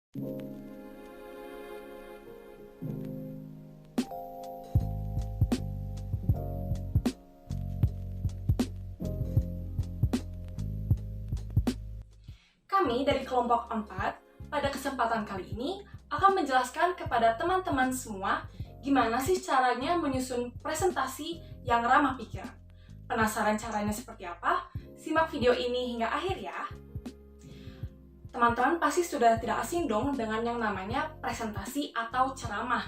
Kami dari kelompok 4 pada kesempatan kali ini akan menjelaskan kepada teman-teman semua gimana sih caranya menyusun presentasi yang ramah pikiran. Penasaran caranya seperti apa? Simak video ini hingga akhir ya. Teman-teman pasti sudah tidak asing dong dengan yang namanya presentasi atau ceramah.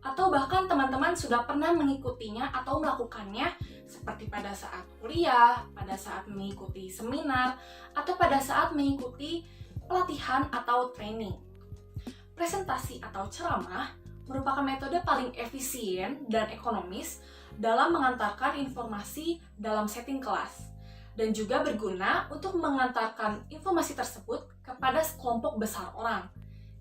Atau bahkan teman-teman sudah pernah mengikutinya atau melakukannya seperti pada saat kuliah, pada saat mengikuti seminar, atau pada saat mengikuti pelatihan atau training. Presentasi atau ceramah merupakan metode paling efisien dan ekonomis dalam mengantarkan informasi dalam setting kelas, dan juga berguna untuk mengantarkan informasi tersebut kepada sekelompok besar orang.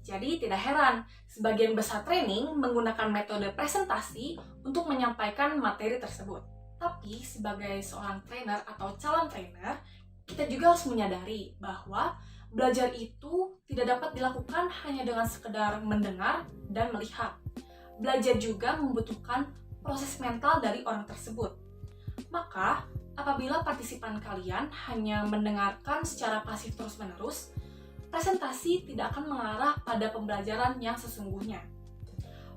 Jadi tidak heran, sebagian besar training menggunakan metode presentasi untuk menyampaikan materi tersebut. Tapi sebagai seorang trainer atau calon trainer, kita juga harus menyadari bahwa belajar itu tidak dapat dilakukan hanya dengan sekedar mendengar dan melihat. Belajar juga membutuhkan proses mental dari orang tersebut. Maka, apabila partisipan kalian hanya mendengarkan secara pasif terus-menerus, presentasi tidak akan mengarah pada pembelajaran yang sesungguhnya.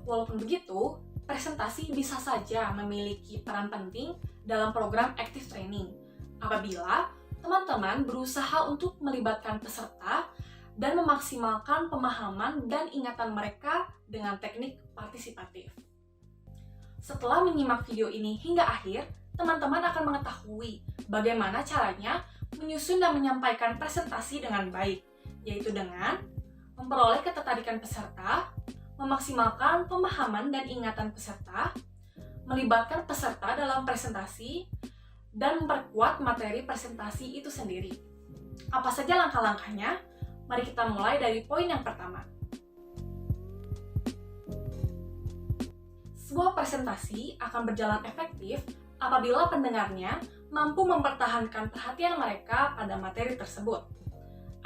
Walaupun begitu, presentasi bisa saja memiliki peran penting dalam program active training apabila teman-teman berusaha untuk melibatkan peserta dan memaksimalkan pemahaman dan ingatan mereka dengan teknik partisipatif. Setelah menyimak video ini hingga akhir, teman-teman akan mengetahui bagaimana caranya menyusun dan menyampaikan presentasi dengan baik, yaitu dengan memperoleh ketertarikan peserta, memaksimalkan pemahaman dan ingatan peserta, melibatkan peserta dalam presentasi, dan memperkuat materi presentasi itu sendiri. Apa saja langkah-langkahnya? Mari kita mulai dari poin yang pertama. Sebuah presentasi akan berjalan efektif apabila pendengarnya mampu mempertahankan perhatian mereka pada materi tersebut.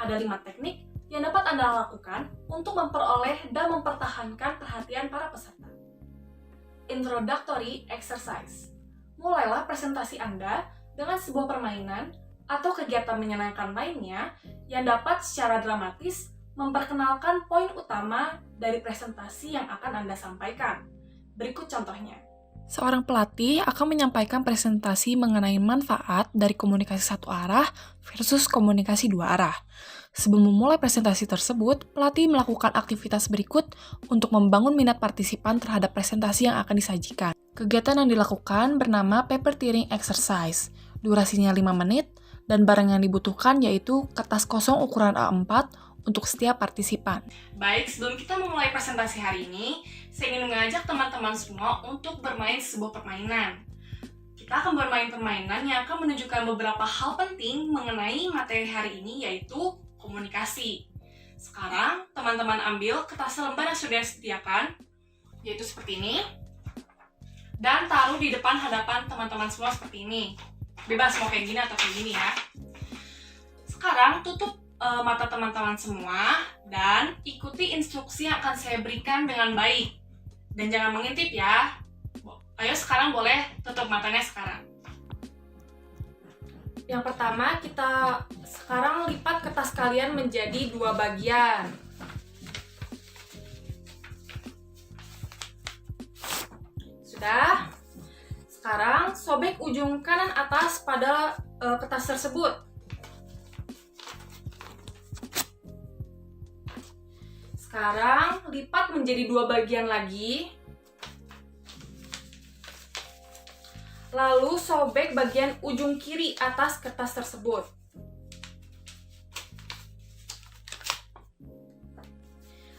Ada 5 teknik yang dapat Anda lakukan untuk memperoleh dan mempertahankan perhatian para peserta. Introductory exercise. Mulailah presentasi Anda dengan sebuah permainan atau kegiatan menyenangkan lainnya yang dapat secara dramatis memperkenalkan poin utama dari presentasi yang akan Anda sampaikan. Berikut contohnya. Seorang pelatih akan menyampaikan presentasi mengenai manfaat dari komunikasi satu arah versus komunikasi dua arah. Sebelum memulai presentasi tersebut, pelatih melakukan aktivitas berikut untuk membangun minat partisipan terhadap presentasi yang akan disajikan. Kegiatan yang dilakukan bernama paper tearing exercise. Durasinya 5 menit, dan barang yang dibutuhkan yaitu kertas kosong ukuran A4 untuk setiap partisipan. Baik, sebelum kita memulai presentasi hari ini, saya ingin mengajak teman-teman semua untuk bermain sebuah permainan. Kita akan bermain permainan yang akan menunjukkan beberapa hal penting mengenai materi hari ini, yaitu komunikasi. Sekarang, teman-teman ambil kertas lembar yang sudah disediakan, yaitu seperti ini, dan taruh di depan hadapan teman-teman semua seperti ini. Bebas mau kayak gini atau kayak gini ya. Sekarang, tutup mata teman-teman semua dan ikuti instruksi yang akan saya berikan dengan baik. Dan jangan mengintip ya. Ayo sekarang boleh tutup matanya sekarang. Yang pertama, kita sekarang lipat kertas kalian menjadi 2 bagian. Sudah? Sekarang sobek ujung kanan atas pada kertas tersebut. Sekarang lipat menjadi 2 bagian lagi. Lalu sobek bagian ujung kiri atas kertas tersebut.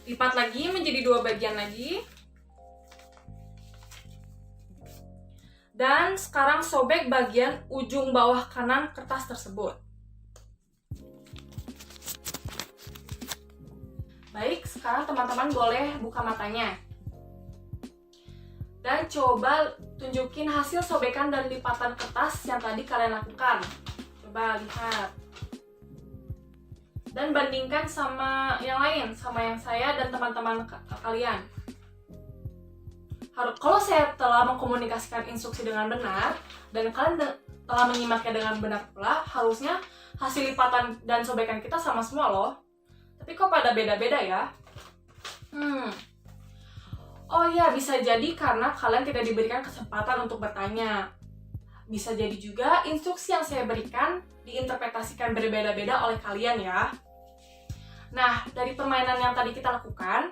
Lipat lagi menjadi 2 bagian lagi. Dan sekarang sobek bagian ujung bawah kanan kertas tersebut. Baik, sekarang teman-teman boleh buka matanya. Dan coba tunjukin hasil sobekan dan lipatan kertas yang tadi kalian lakukan. Coba lihat. dan bandingkan sama yang lain, sama yang saya dan teman-teman kalian. Kalau saya telah mengkomunikasikan instruksi dengan benar dan kalian telah menyimaknya dengan benar pula, harusnya hasil lipatan dan sobekan kita sama semua loh. Tapi kok pada beda-beda ya? Oh ya, bisa jadi karena kalian tidak diberikan kesempatan untuk bertanya. Bisa jadi juga instruksi yang saya berikan diinterpretasikan berbeda-beda oleh kalian ya. Nah, dari permainan yang tadi kita lakukan,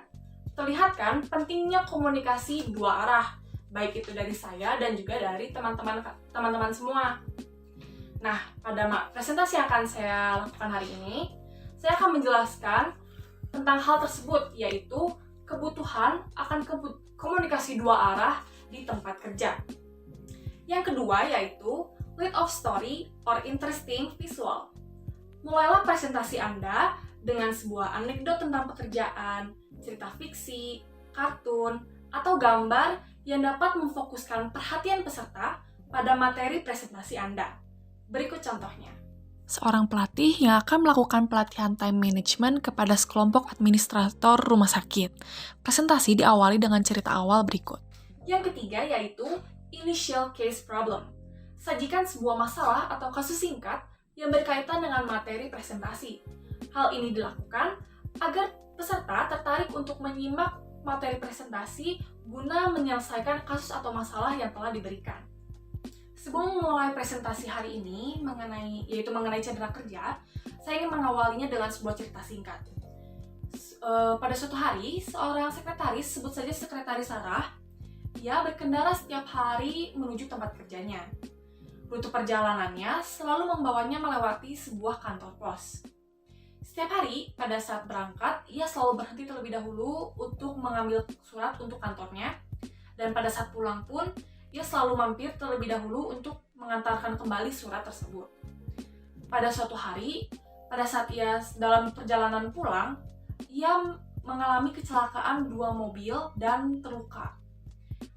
terlihat kan pentingnya komunikasi dua arah, baik itu dari saya dan juga dari teman-teman semua. Nah, pada presentasi yang akan saya lakukan hari ini, saya akan menjelaskan tentang hal tersebut, yaitu kebutuhan akan komunikasi dua arah di tempat kerja. Yang kedua yaitu lead of story or interesting visual. Mulailah presentasi Anda dengan sebuah anekdot tentang pekerjaan, cerita fiksi, kartun, atau gambar yang dapat memfokuskan perhatian peserta pada materi presentasi Anda. Berikut contohnya. Seorang pelatih yang akan melakukan pelatihan time management kepada sekelompok administrator rumah sakit. Presentasi diawali dengan cerita awal berikut. Yang ketiga yaitu initial case problem. Sajikan sebuah masalah atau kasus singkat yang berkaitan dengan materi presentasi. Hal ini dilakukan agar peserta tertarik untuk menyimak materi presentasi guna menyelesaikan kasus atau masalah yang telah diberikan. Sebelum memulai presentasi hari ini mengenai cedera kerja, saya ingin mengawalinya dengan sebuah cerita singkat. Pada suatu hari, seorang sekretaris, sebut saja Sekretaris Sarah, ia berkendara setiap hari menuju tempat kerjanya. Rute perjalanannya selalu membawanya melewati sebuah kantor pos. Setiap hari, pada saat berangkat, ia selalu berhenti terlebih dahulu untuk mengambil surat untuk kantornya. Dan pada saat pulang pun, ia selalu mampir terlebih dahulu untuk mengantarkan kembali surat tersebut. Pada suatu hari, pada saat ia dalam perjalanan pulang, ia mengalami kecelakaan 2 mobil dan terluka.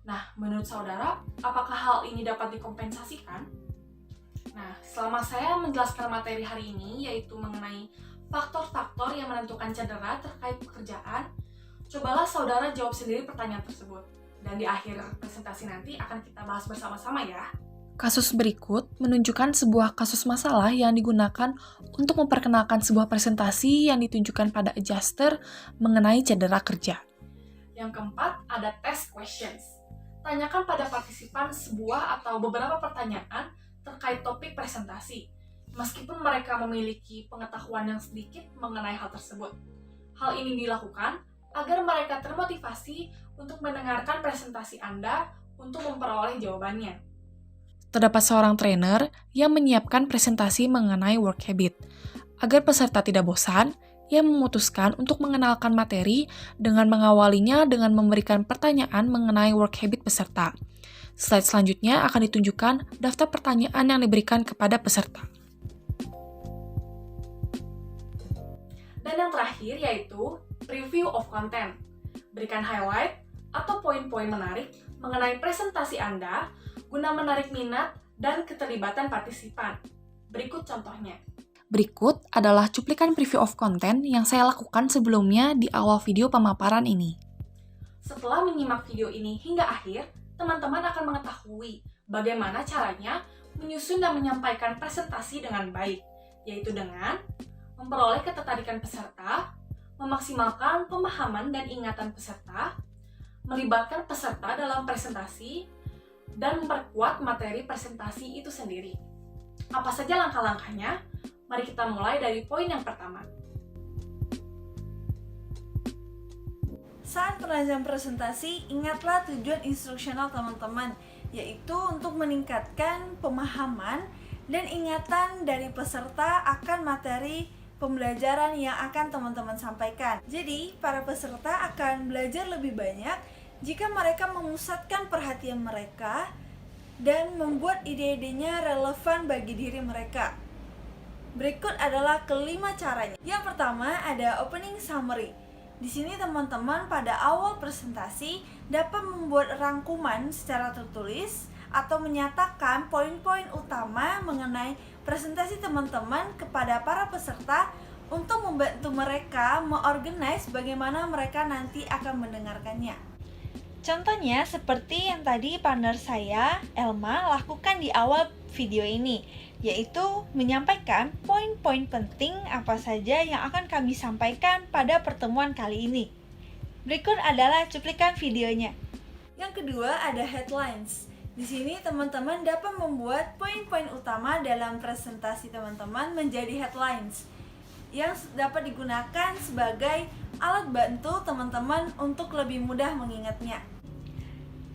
Nah, menurut saudara, apakah hal ini dapat dikompensasikan? Nah, selama saya menjelaskan materi hari ini, yaitu mengenai faktor-faktor yang menentukan cedera terkait pekerjaan, cobalah saudara jawab sendiri pertanyaan tersebut. Dan di akhir presentasi nanti akan kita bahas bersama-sama ya. Kasus berikut menunjukkan sebuah kasus masalah yang digunakan untuk memperkenalkan sebuah presentasi yang ditunjukkan pada adjuster mengenai cedera kerja. Yang keempat, ada test questions. Tanyakan pada partisipan sebuah atau beberapa pertanyaan terkait topik presentasi, meskipun mereka memiliki pengetahuan yang sedikit mengenai hal tersebut. Hal ini dilakukan agar mereka termotivasi untuk mendengarkan presentasi Anda untuk memperoleh jawabannya. Terdapat seorang trainer yang menyiapkan presentasi mengenai work habit. Agar peserta tidak bosan, ia memutuskan untuk mengenalkan materi dengan mengawalinya dengan memberikan pertanyaan mengenai work habit peserta. Slide selanjutnya akan ditunjukkan daftar pertanyaan yang diberikan kepada peserta. Dan yang terakhir yaitu review of content. Berikan highlight atau poin-poin menarik mengenai presentasi Anda guna menarik minat dan keterlibatan partisipan. Berikut contohnya. Berikut adalah cuplikan preview of content yang saya lakukan sebelumnya di awal video pemaparan ini. Setelah menyimak video ini hingga akhir, teman-teman akan mengetahui bagaimana caranya menyusun dan menyampaikan presentasi dengan baik, yaitu dengan memperoleh ketertarikan peserta, memaksimalkan pemahaman dan ingatan peserta, melibatkan peserta dalam presentasi, dan memperkuat materi presentasi itu sendiri. Apa saja langkah-langkahnya? Mari kita mulai dari poin yang pertama. Saat penyajian presentasi, ingatlah tujuan instruksional teman-teman, yaitu untuk meningkatkan pemahaman dan ingatan dari peserta akan materi pembelajaran yang akan teman-teman sampaikan. Jadi, para peserta akan belajar lebih banyak jika mereka memusatkan perhatian mereka dan membuat ide-idenya relevan bagi diri mereka. Berikut adalah kelima caranya. Yang pertama ada opening summary. Di sini teman-teman pada awal presentasi dapat membuat rangkuman secara tertulis atau menyatakan poin-poin utama mengenai presentasi teman-teman kepada para peserta untuk membantu mereka mengorganize bagaimana mereka nanti akan mendengarkannya. Contohnya seperti yang tadi partner saya, Elma, lakukan di awal video ini, yaitu menyampaikan poin-poin penting apa saja yang akan kami sampaikan pada pertemuan kali ini. Berikut adalah cuplikan videonya. Yang kedua ada headlines. Di sini teman-teman dapat membuat poin-poin utama dalam presentasi teman-teman menjadi headlines yang dapat digunakan sebagai alat bantu teman-teman untuk lebih mudah mengingatnya.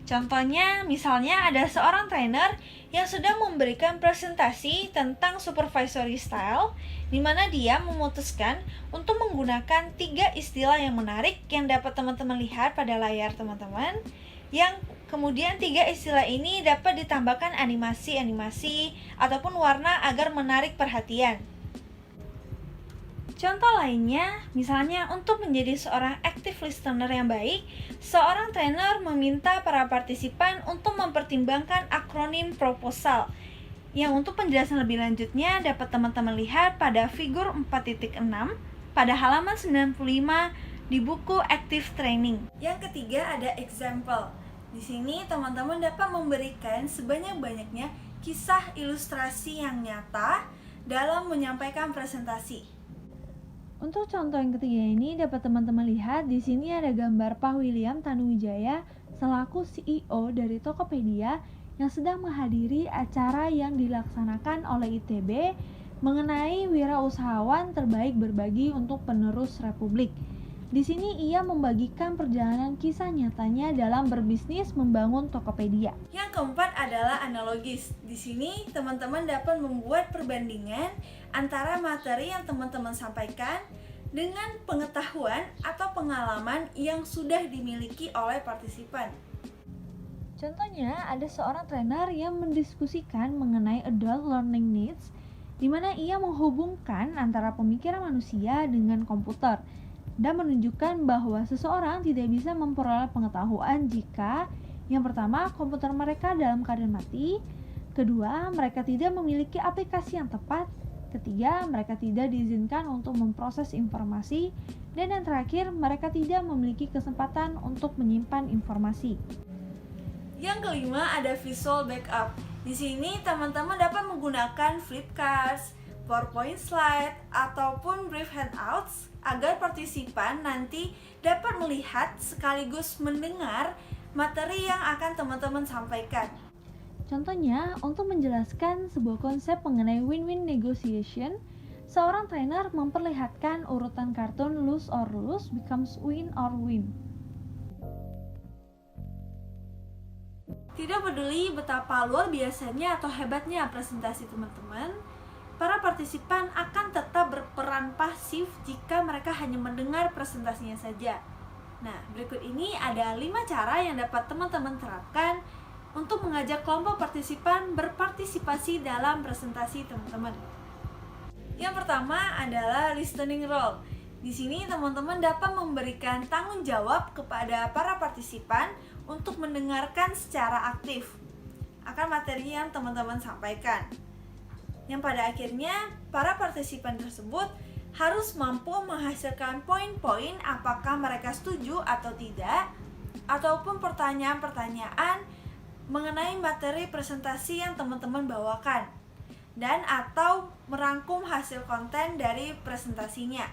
Contohnya, misalnya ada seorang trainer yang sedang memberikan presentasi tentang supervisory style, di mana dia memutuskan untuk menggunakan 3 istilah yang menarik yang dapat teman-teman lihat pada layar teman-teman, yang kemudian 3 istilah ini dapat ditambahkan animasi-animasi ataupun warna agar menarik perhatian. Contoh lainnya, misalnya untuk menjadi seorang active listener yang baik, seorang trainer meminta para partisipan untuk mempertimbangkan akronim proposal, yang untuk penjelasan lebih lanjutnya dapat teman-teman lihat pada figur 4.6 pada halaman 95 di buku Active Training. Yang ketiga ada example. Di sini teman-teman dapat memberikan sebanyak-banyaknya kisah ilustrasi yang nyata dalam menyampaikan presentasi. Untuk contoh yang ketiga ini dapat teman-teman lihat di sini ada gambar Pak William Tanuwijaya selaku CEO dari Tokopedia yang sedang menghadiri acara yang dilaksanakan oleh ITB mengenai wirausahawan terbaik berbagi untuk penerus Republik. Di sini ia membagikan perjalanan kisah nyatanya dalam berbisnis membangun Tokopedia. Yang keempat adalah analogis. Di sini teman-teman dapat membuat perbandingan antara materi yang teman-teman sampaikan dengan pengetahuan atau pengalaman yang sudah dimiliki oleh partisipan. Contohnya, ada seorang trainer yang mendiskusikan mengenai adult learning needs, di mana ia menghubungkan antara pemikiran manusia dengan komputer dan menunjukkan bahwa seseorang tidak bisa memperoleh pengetahuan jika yang pertama, komputer mereka dalam keadaan mati, kedua, mereka tidak memiliki aplikasi yang tepat, ketiga, mereka tidak diizinkan untuk memproses informasi, dan yang terakhir, mereka tidak memiliki kesempatan untuk menyimpan informasi. Yang kelima ada visual backup. Di sini teman-teman dapat menggunakan flipcards, PowerPoint slide, ataupun brief handouts agar partisipan nanti dapat melihat sekaligus mendengar materi yang akan teman-teman sampaikan. Contohnya, untuk menjelaskan sebuah konsep mengenai win-win negotiation, seorang trainer memperlihatkan urutan kartun lose or lose becomes win or win. Tidak peduli betapa luar biasanya atau hebatnya presentasi teman-teman, para partisipan akan tetap berperan pasif jika mereka hanya mendengar presentasinya saja. Nah, berikut ini ada 5 cara yang dapat teman-teman terapkan untuk mengajak kelompok partisipan berpartisipasi dalam presentasi teman-teman. Yang pertama adalah listening role. Di sini teman-teman dapat memberikan tanggung jawab kepada para partisipan untuk mendengarkan secara aktif akan materi yang teman-teman sampaikan. Yang pada akhirnya para partisipan tersebut harus mampu menghasilkan poin-poin apakah mereka setuju atau tidak, ataupun pertanyaan-pertanyaan mengenai materi presentasi yang teman-teman bawakan, dan atau merangkum hasil konten dari presentasinya.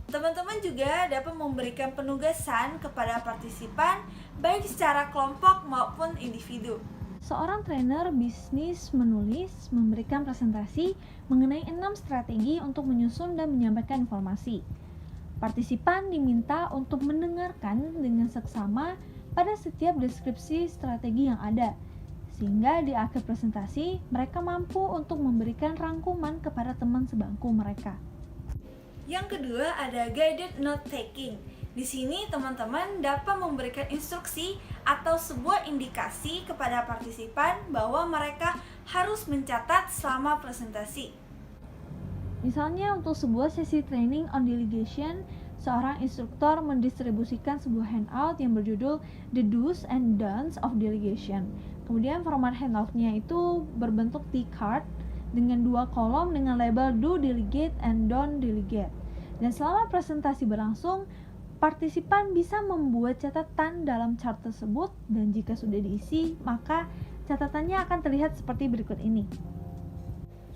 Teman-teman juga dapat memberikan penugasan kepada partisipan baik secara kelompok maupun individu. Seorang trainer bisnis memberikan presentasi mengenai 6 strategi untuk menyusun dan menyampaikan informasi. Partisipan diminta untuk mendengarkan dengan seksama pada setiap deskripsi strategi yang ada, sehingga di akhir presentasi mereka mampu untuk memberikan rangkuman kepada teman sebangku mereka. Yang kedua ada guided note taking. Di sini teman-teman dapat memberikan instruksi atau sebuah indikasi kepada partisipan bahwa mereka harus mencatat selama presentasi. Misalnya untuk sebuah sesi training on delegation, seorang instruktur mendistribusikan sebuah handout yang berjudul The Do's and Don'ts of Delegation. Kemudian format handoutnya itu berbentuk T-card dengan 2 kolom dengan label do delegate and don't delegate. Dan selama presentasi berlangsung, partisipan bisa membuat catatan dalam chart tersebut, dan jika sudah diisi, maka catatannya akan terlihat seperti berikut ini.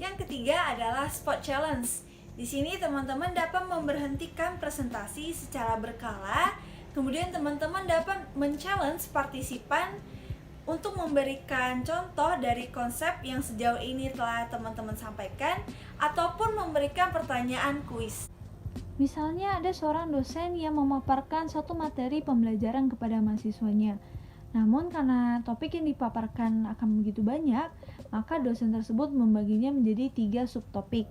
Yang ketiga adalah spot challenge. Di sini teman-teman dapat memberhentikan presentasi secara berkala, kemudian teman-teman dapat men-challenge partisipan untuk memberikan contoh dari konsep yang sejauh ini telah teman-teman sampaikan, ataupun memberikan pertanyaan kuis. Misalnya ada seorang dosen yang memaparkan suatu materi pembelajaran kepada mahasiswanya. Namun karena topik yang dipaparkan akan begitu banyak, maka dosen tersebut membaginya menjadi 3 subtopik.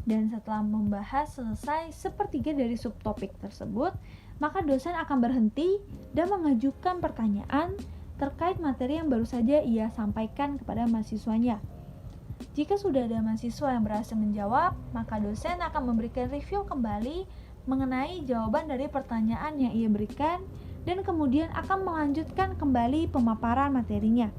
Dan setelah membahas selesai sepertiga dari subtopik tersebut, maka dosen akan berhenti dan mengajukan pertanyaan terkait materi yang baru saja ia sampaikan kepada mahasiswanya. Jika sudah ada mahasiswa yang berhasil menjawab, maka dosen akan memberikan review kembali mengenai jawaban dari pertanyaan yang ia berikan, dan kemudian akan melanjutkan kembali pemaparan materinya.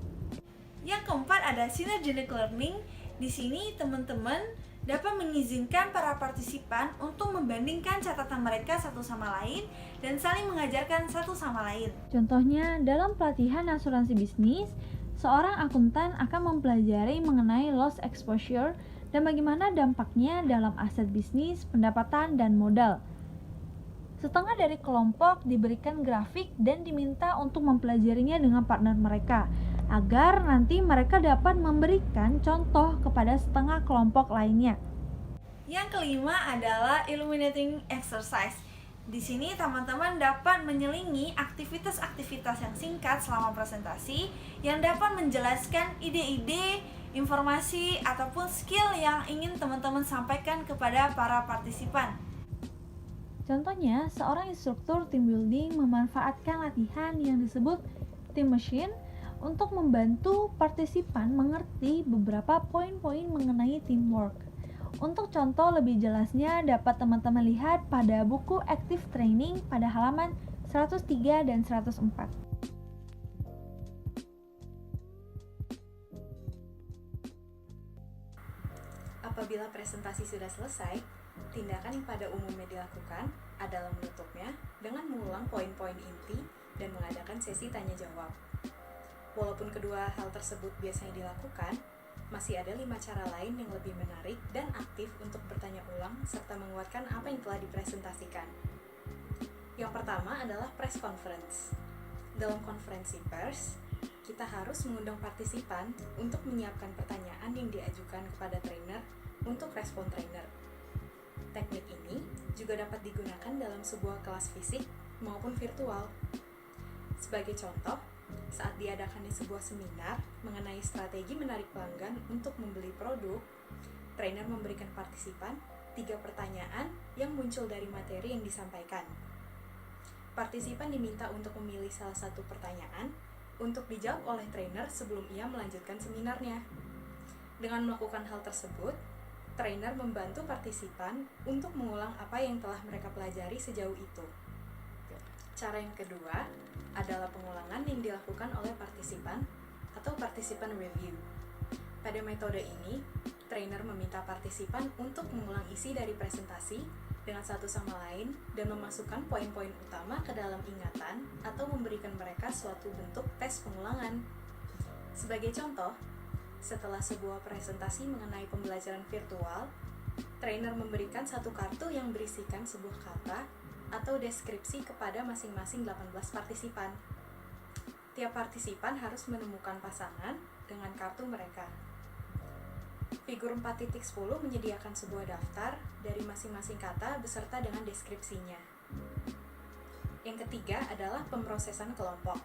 Yang keempat ada synergetic learning. Di sini teman-teman dapat mengizinkan para partisipan untuk membandingkan catatan mereka satu sama lain dan saling mengajarkan satu sama lain. Contohnya, dalam pelatihan asuransi bisnis, seorang akuntan akan mempelajari mengenai loss exposure dan bagaimana dampaknya dalam aset bisnis, pendapatan, dan modal. Setengah dari kelompok diberikan grafik dan diminta untuk mempelajarinya dengan partner mereka, agar nanti mereka dapat memberikan contoh kepada setengah kelompok lainnya. Yang kelima adalah illuminating exercise. Di sini teman-teman dapat menyelingi aktivitas-aktivitas yang singkat selama presentasi yang dapat menjelaskan ide-ide, informasi, ataupun skill yang ingin teman-teman sampaikan kepada para partisipan. Contohnya, seorang instruktur team building memanfaatkan latihan yang disebut team machine untuk membantu partisipan mengerti beberapa poin-poin mengenai teamwork. Untuk contoh lebih jelasnya dapat teman-teman lihat pada buku Active Training pada halaman 103 dan 104. Apabila presentasi sudah selesai, tindakan yang pada umumnya dilakukan adalah menutupnya dengan mengulang poin-poin inti dan mengadakan sesi tanya-jawab. Walaupun kedua hal tersebut biasanya dilakukan, masih ada 5 cara lain yang lebih menarik dan aktif untuk bertanya ulang serta menguatkan apa yang telah dipresentasikan. Yang pertama adalah press conference. Dalam konferensi pers, kita harus mengundang partisipan untuk menyiapkan pertanyaan yang diajukan kepada trainer untuk respon trainer. Teknik ini juga dapat digunakan dalam sebuah kelas fisik maupun virtual. Sebagai contoh, saat diadakannya sebuah seminar mengenai strategi menarik pelanggan untuk membeli produk, trainer memberikan partisipan 3 pertanyaan yang muncul dari materi yang disampaikan. Partisipan diminta untuk memilih salah satu pertanyaan untuk dijawab oleh trainer sebelum ia melanjutkan seminarnya. Dengan melakukan hal tersebut, trainer membantu partisipan untuk mengulang apa yang telah mereka pelajari sejauh itu. Cara yang kedua adalah pengulangan yang dilakukan oleh partisipan atau partisipan review. Pada metode ini, trainer meminta partisipan untuk mengulang isi dari presentasi dengan satu sama lain dan memasukkan poin-poin utama ke dalam ingatan atau memberikan mereka suatu bentuk tes pengulangan. Sebagai contoh, setelah sebuah presentasi mengenai pembelajaran virtual, trainer memberikan satu kartu yang berisikan sebuah kata atau deskripsi kepada masing-masing 18 partisipan. Tiap partisipan harus menemukan pasangan dengan kartu mereka. Figur 4.10 menyediakan sebuah daftar dari masing-masing kata beserta dengan deskripsinya. Yang ketiga adalah pemrosesan kelompok.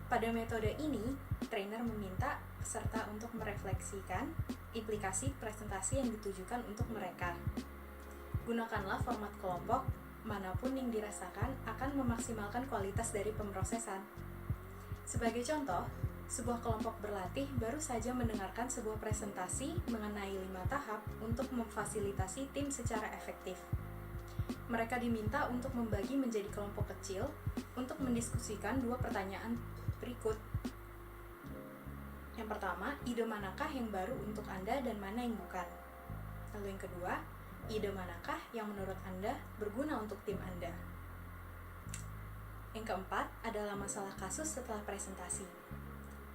Pada metode ini, trainer meminta peserta untuk merefleksikan implikasi presentasi yang ditujukan untuk mereka. Gunakanlah format kelompok manapun yang dirasakan akan memaksimalkan kualitas dari pemrosesan. Sebagai contoh, sebuah kelompok berlatih baru saja mendengarkan sebuah presentasi mengenai 5 tahap untuk memfasilitasi tim secara efektif. Mereka diminta untuk membagi menjadi kelompok kecil untuk mendiskusikan 2 pertanyaan berikut. Yang pertama, ide manakah yang baru untuk Anda dan mana yang bukan. Lalu yang kedua, ide manakah yang menurut Anda berguna untuk tim Anda. Yang keempat adalah masalah kasus setelah presentasi.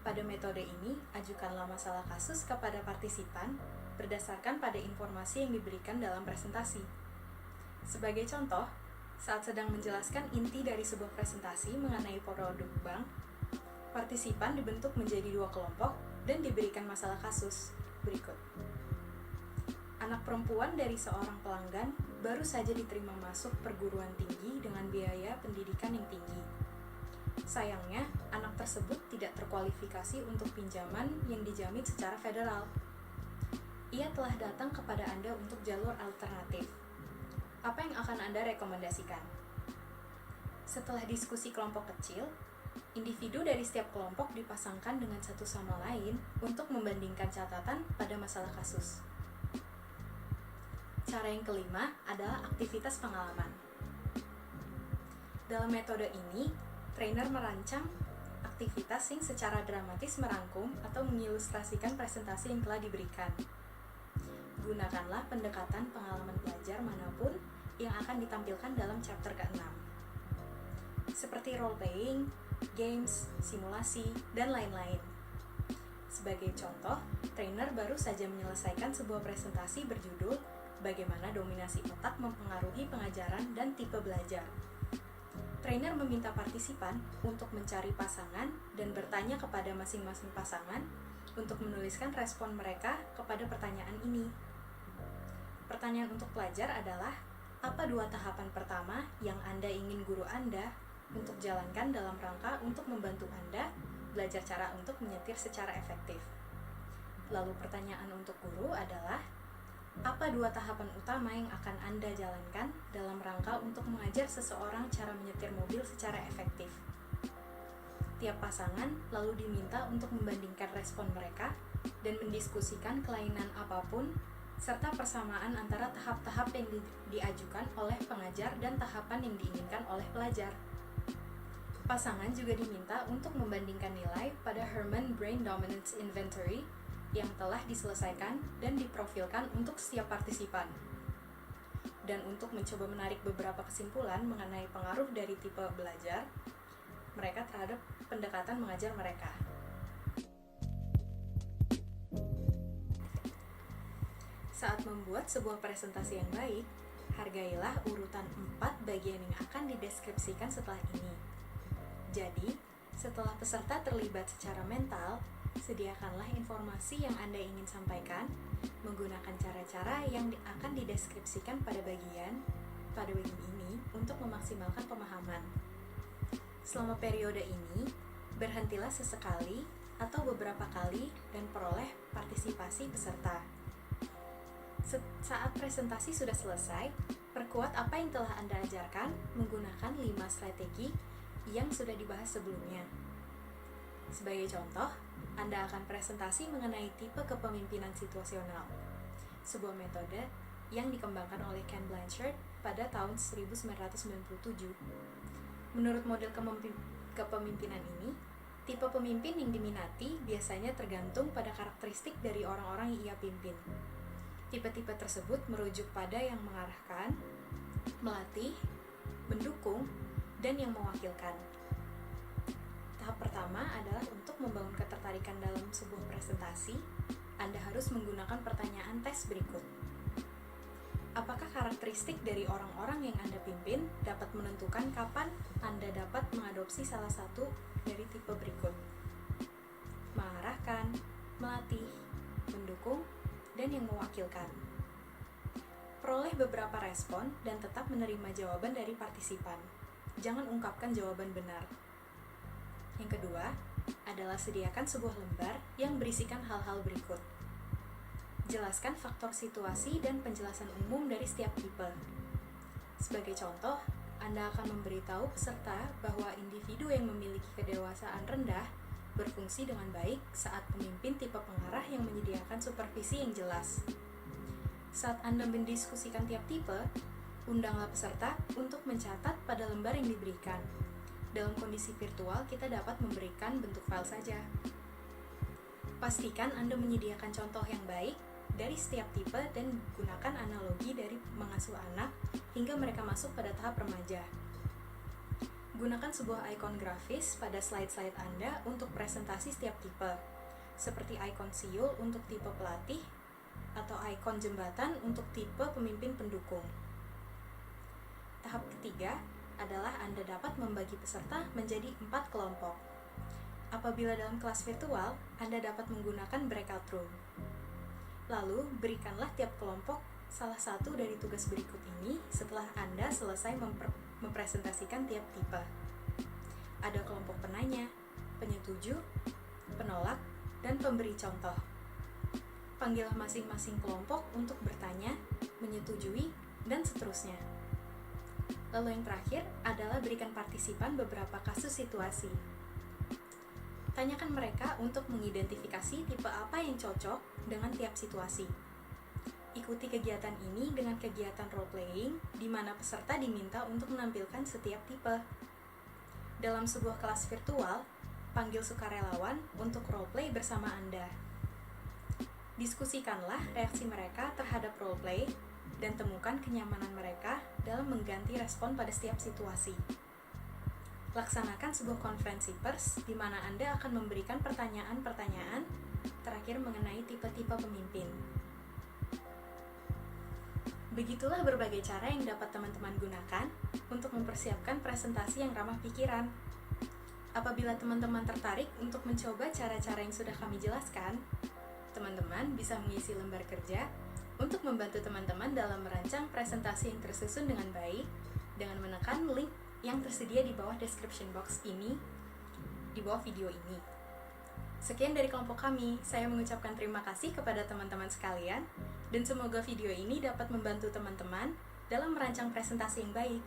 Pada metode ini, ajukanlah masalah kasus kepada partisipan berdasarkan pada informasi yang diberikan dalam presentasi. Sebagai contoh, saat sedang menjelaskan inti dari sebuah presentasi mengenai produk bank, partisipan dibentuk menjadi 2 kelompok dan diberikan masalah kasus berikut. Anak perempuan dari seorang pelanggan baru saja diterima masuk perguruan tinggi dengan biaya pendidikan yang tinggi. Sayangnya, anak tersebut tidak terkualifikasi untuk pinjaman yang dijamin secara federal. Ia telah datang kepada Anda untuk jalur alternatif. Apa yang akan Anda rekomendasikan? Setelah diskusi kelompok kecil, individu dari setiap kelompok dipasangkan dengan satu sama lain untuk membandingkan catatan pada masalah kasus. Cara yang kelima adalah aktivitas pengalaman. Dalam metode ini, trainer merancang aktivitas yang secara dramatis merangkum atau mengilustrasikan presentasi yang telah diberikan. Gunakanlah pendekatan pengalaman belajar manapun yang akan ditampilkan dalam chapter ke-6. Seperti role-playing, games, simulasi, dan lain-lain. Sebagai contoh, trainer baru saja menyelesaikan sebuah presentasi berjudul Bagaimana Dominasi Otak Mempengaruhi Pengajaran dan Tipe Belajar. Trainer meminta partisipan untuk mencari pasangan dan bertanya kepada masing-masing pasangan untuk menuliskan respon mereka kepada pertanyaan ini. Pertanyaan untuk pelajar adalah, apa 2 tahapan pertama yang Anda ingin guru Anda untuk jalankan dalam rangka untuk membantu Anda belajar cara untuk menyetir secara efektif? Lalu pertanyaan untuk guru adalah, apa 2 tahapan utama yang akan Anda jalankan dalam rangka untuk mengajar seseorang cara menyetir mobil secara efektif? Tiap pasangan lalu diminta untuk membandingkan respon mereka dan mendiskusikan kelainan apapun serta persamaan antara tahap-tahap yang diajukan oleh pengajar dan tahapan yang diinginkan oleh pelajar. Pasangan juga diminta untuk membandingkan nilai pada Herman Brain Dominance Inventory yang telah diselesaikan dan diprofilkan untuk setiap partisipan. Dan untuk mencoba menarik beberapa kesimpulan mengenai pengaruh dari tipe belajar mereka terhadap pendekatan mengajar mereka. Saat membuat sebuah presentasi yang baik, hargailah urutan 4 bagian yang akan dideskripsikan setelah ini. Jadi, setelah peserta terlibat secara mental, sediakanlah informasi yang Anda ingin sampaikan menggunakan cara-cara yang akan dideskripsikan pada bagian ini untuk memaksimalkan pemahaman. Selama periode ini, berhentilah sesekali atau beberapa kali dan peroleh partisipasi peserta. Saat presentasi sudah selesai, perkuat apa yang telah Anda ajarkan menggunakan 5 strategi yang sudah dibahas sebelumnya. Sebagai contoh, Anda akan presentasi mengenai tipe kepemimpinan situasional, sebuah metode yang dikembangkan oleh Ken Blanchard pada tahun 1997. Menurut model kepemimpinan ini, tipe pemimpin yang diminati biasanya tergantung pada karakteristik dari orang-orang yang ia pimpin. Tipe-tipe tersebut merujuk pada yang mengarahkan, melatih, mendukung, dan yang mewakilkan. Tahap pertama adalah untuk membangun ketertarikan dalam sebuah presentasi. Anda harus menggunakan pertanyaan tes berikut. Apakah karakteristik dari orang-orang yang Anda pimpin dapat menentukan kapan Anda dapat mengadopsi salah satu dari tipe berikut? Mengarahkan, melatih, mendukung, dan yang mewakilkan. Peroleh beberapa respon dan tetap menerima jawaban dari partisipan. Jangan ungkapkan jawaban benar. Yang kedua adalah sediakan sebuah lembar yang berisikan hal-hal berikut. Jelaskan faktor situasi dan penjelasan umum dari setiap tipe. Sebagai contoh, Anda akan memberitahu peserta bahwa individu yang memiliki kedewasaan rendah berfungsi dengan baik saat pemimpin tipe pengarah yang menyediakan supervisi yang jelas. Saat Anda mendiskusikan tiap tipe, undanglah peserta untuk mencatat pada lembar yang diberikan. Dalam kondisi virtual, kita dapat memberikan bentuk file saja. Pastikan Anda menyediakan contoh yang baik dari setiap tipe dan gunakan analogi dari mengasuh anak hingga mereka masuk pada tahap remaja. Gunakan sebuah ikon grafis pada slide-slide Anda untuk presentasi setiap tipe, seperti ikon siul untuk tipe pelatih atau ikon jembatan untuk tipe pemimpin pendukung. Tahap ketiga adalah Anda dapat membagi peserta menjadi 4 kelompok. Apabila dalam kelas virtual, Anda dapat menggunakan breakout room. Lalu, berikanlah tiap kelompok salah satu dari tugas berikut ini setelah Anda selesai mempresentasikan tiap tipe. Ada kelompok penanya, penyetuju, penolak, dan pemberi contoh. Panggillah masing-masing kelompok untuk bertanya, menyetujui, dan seterusnya. Lalu yang terakhir adalah berikan partisipan beberapa kasus situasi. Tanyakan mereka untuk mengidentifikasi tipe apa yang cocok dengan tiap situasi. Ikuti kegiatan ini dengan kegiatan role-playing, di mana peserta diminta untuk menampilkan setiap tipe. Dalam sebuah kelas virtual, panggil sukarelawan untuk role-play bersama Anda. Diskusikanlah reaksi mereka terhadap role-play dan temukan kenyamanan mereka dalam mengganti respon pada setiap situasi. Laksanakan sebuah konferensi pers di mana Anda akan memberikan pertanyaan-pertanyaan terakhir mengenai tipe-tipe pemimpin. Begitulah berbagai cara yang dapat teman-teman gunakan untuk mempersiapkan presentasi yang ramah pikiran. Apabila teman-teman tertarik untuk mencoba cara-cara yang sudah kami jelaskan, teman-teman bisa mengisi lembar kerja untuk membantu teman-teman dalam merancang presentasi yang tersusun dengan baik dengan menekan link yang tersedia di bawah description box ini, di bawah video ini. Sekian dari kelompok kami, saya mengucapkan terima kasih kepada teman-teman sekalian, dan semoga video ini dapat membantu teman-teman dalam merancang presentasi yang baik.